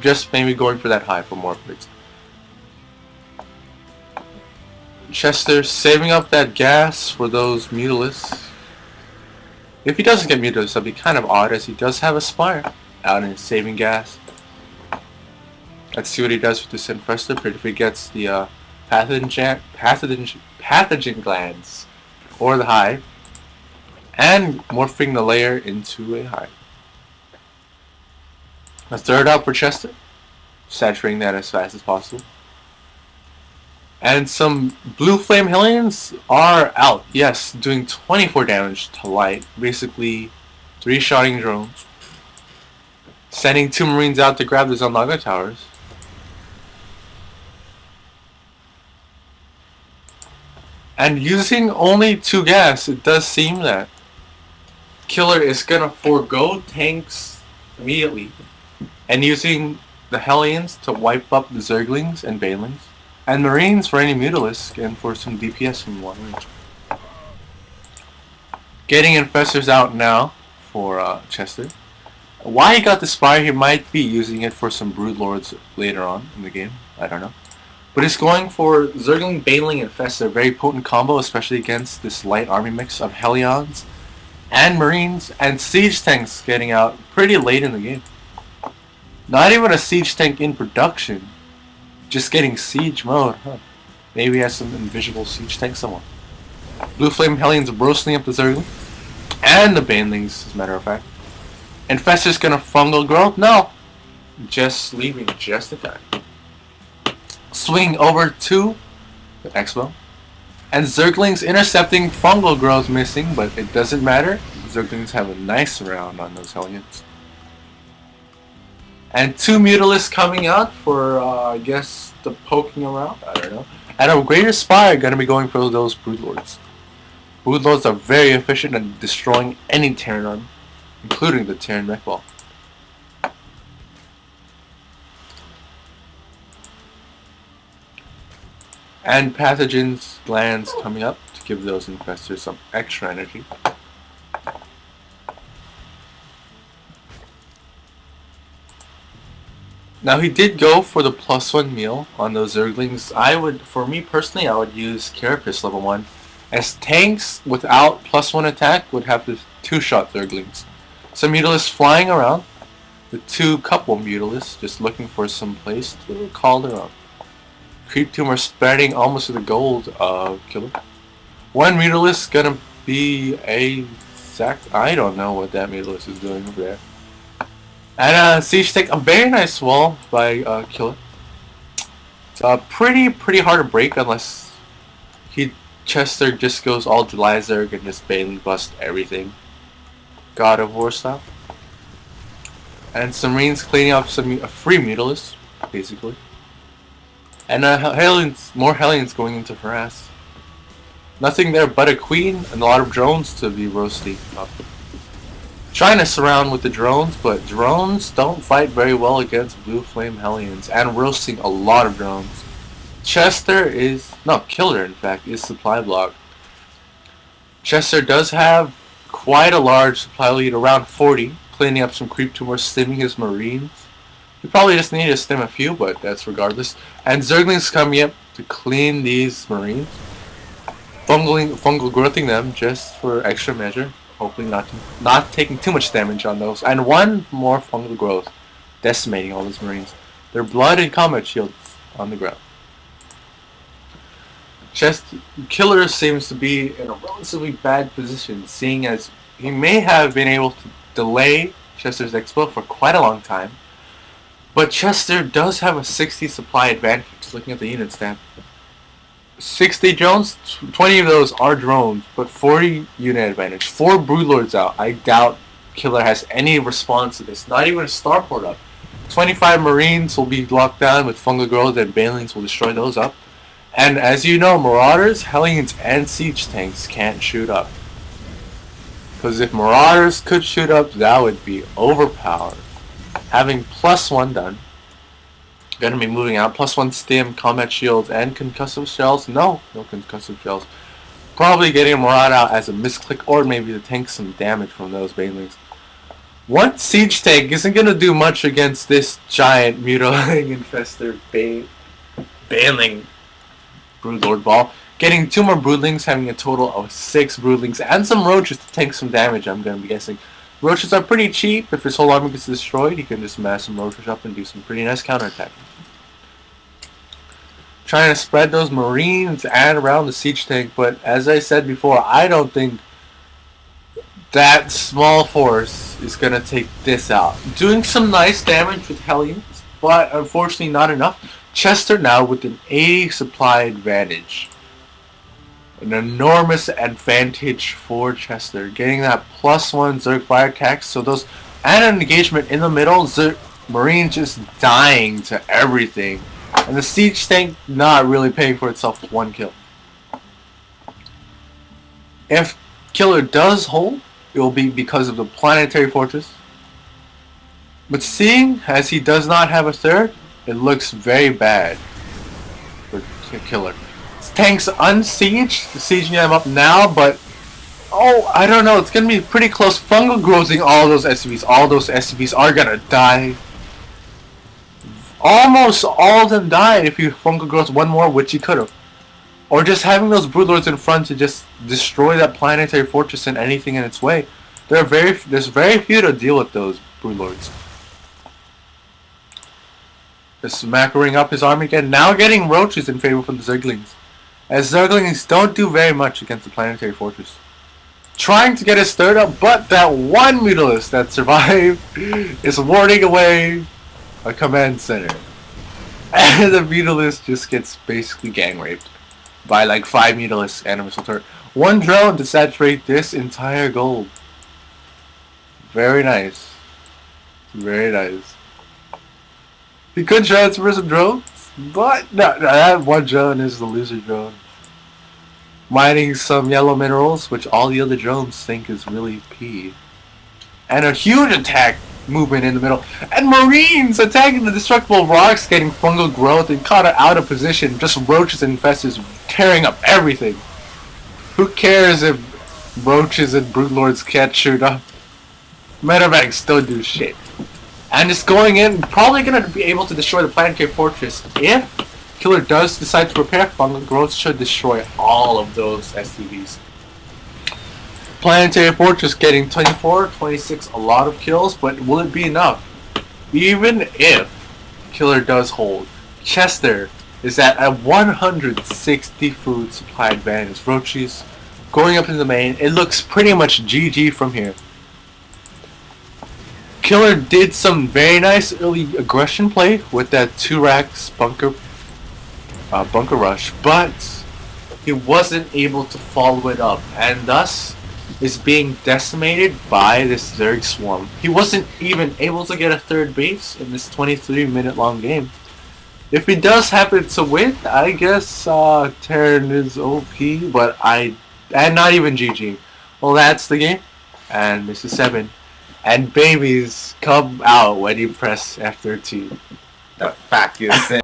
Just maybe going for that high for more upgrades. Chester saving up that gas for those Mutalisks. If he doesn't get Mutalisks, that'd be kind of odd, as he does have a Spire out in saving gas. Let's see what he does with this Infestor, but if he gets the pathogen glands or the hive, and morphing the layer into a hive. A third up for Chester, saturating that as fast as possible. And some blue flame Hellions are out, yes, doing 24 damage to light, basically 3-shotting drones. Sending 2 Marines out to grab the xelnaga towers. And using only 2 gas, it does seem that Killer is gonna forego tanks immediately and using the Hellions to wipe up the Zerglings and Banelings, and Marines for any Mutalisk and for some DPS from long range. Getting Infestors out now for Chester. Why he got the Spire, he might be using it for some Broodlords later on in the game, I don't know. But he's going for Zergling, Baneling, and Infestor, a very potent combo, especially against this light army mix of Hellions and Marines and Siege Tanks getting out pretty late in the game. Not even a Siege Tank in production, just getting Siege mode, huh? Maybe he has some invisible Siege Tank somewhere. Blue Flame Hellions roasting up the Zergling and the Banelings, as a matter of fact. Infestor's gonna fungal growth? No! Just leaving just in time. Swing over to the Expo. And Zerglings intercepting fungal growth missing, but it doesn't matter. Zerglings have a nice round on those Hellions. And 2 Mutalisks coming out for, I guess, the poking around? I don't know. And a Greater Spire gonna be going for those Broodlords. Broodlords are very efficient at destroying any Terran army, including the Terran mech ball. And pathogens glands coming up to give those infestors some extra energy. Now he did go for the +1 meal on those Zerglings. For me personally, I would use Carapace level 1, as tanks without +1 attack would have the 2-shot Zerglings. Some Mutalisks flying around, the 2 couple Mutalisks just looking for some place to call their own. Creep Tumor spreading almost to the gold Killer. 1 Mutalisk gonna be a sack. I don't know what that Mutalisk is doing over there. And Siege Tank, a very nice wall by Killer. It's pretty hard to break unless Chester just goes all July Zerg and just Bailey bust everything. God of War style. And some Marines cleaning up some free Mutalisks, basically. And more Hellions going into harass. Nothing there but a Queen and a lot of drones to be roasting up. Trying to surround with the drones, but drones don't fight very well against Blue Flame Hellions, and roasting a lot of drones. Killer in fact, is supply blocked. Chester does have quite a large supply lead, around 40, cleaning up some Creep Tumor, stimming his Marines. You probably just need to stim a few, but that's regardless. And Zerglings coming up to clean these Marines. Fungal growthing them just for extra measure. Hopefully not taking too much damage on those. And 1 more fungal growth, decimating all these Marines. Their blood and combat shields on the ground. Killer seems to be in a relatively bad position, seeing as he may have been able to delay Chester's expo for quite a long time. But Chester does have a 60 supply advantage, looking at the unit stat. 60 drones, 20 of those are drones, but 40 unit advantage. 4 Broodlords out. I doubt Killer has any response to this. Not even a starport up. 25 Marines will be locked down with fungal growth, and Banelings will destroy those up. And as you know, Marauders, Hellions, and Siege Tanks can't shoot up. Because if Marauders could shoot up, that would be overpowered. Having +1 done. Gonna be moving out. +1 stim, combat shields, and concussive shells. No concussive shells. Probably getting a Marauder out as a misclick, or maybe to tank some damage from those Banelings. One siege tank isn't gonna do much against this giant mutilating infestor bailing broodlord ball. Getting 2 more broodlings, having a total of 6 broodlings and some roaches to tank some damage, I'm gonna be guessing. Roaches are pretty cheap. If his whole army gets destroyed, he can just mass some roaches up and do some pretty nice counterattack. Trying to spread those marines and around the siege tank, but as I said before, I don't think that small force is going to take this out. Doing some nice damage with Hellions, but unfortunately not enough. Chester now with an 80 supply advantage. An enormous advantage for Chester. Getting that +1 Zerg fire attack, so those and an engagement in the middle, Zerg Marine just dying to everything. And the siege tank not really paying for itself with 1 kill. If Killer does hold, it will be because of the planetary fortress. But seeing as he does not have a third, it looks very bad for Killer. His tank's unsieged, sieging him up now, but I don't know, it's gonna be pretty close. Fungal growthing all those SCVs. All those SCVs are gonna die. Almost all of them died if you fungal growth one more, which you could have. Or just having those broodlords in front to just destroy that planetary fortress and anything in its way. There's very few to deal with those broodlords. Just macroing up his army again, now getting roaches in favor for the Zerglings. As Zerglings don't do very much against the planetary fortress. Trying to get his third up, but that one Mutalisk that survived is warding away a command center. And the Mutalisk just gets basically gang raped by like 5 Mutalisks and a missile turret. 1 drone to saturate this entire gold. Very nice. Very nice. He could transfer some drones, but no, that 1 drone is the loser drone. Mining some yellow minerals, which all the other drones think is really P. And a huge attack movement in the middle. And Marines attacking the destructible rocks, getting fungal growth and caught out of position. Just roaches and infestors tearing up everything. Who cares if roaches and broodlords can't shoot up? Medevacs don't do shit. And just going in, probably going to be able to destroy the planetary fortress. If Killer does decide to prepare, fungal growth should destroy all of those SCVs. Planetary fortress getting 24, 26, a lot of kills, but will it be enough? Even if Killer does hold, Chester is at a 160 food supply advantage. Roaches going up in the main. It looks pretty much GG from here. Killer did some very nice early aggression play with that 2 racks bunker rush, but he wasn't able to follow it up, and thus is being decimated by this Zerg swarm. He wasn't even able to get a 3rd base in this 23-minute long game. If he does happen to win, I guess Terran is OP, but and not even GG. Well, that's the game, and this is 7. And babies come out when you press F13. The fuck you say?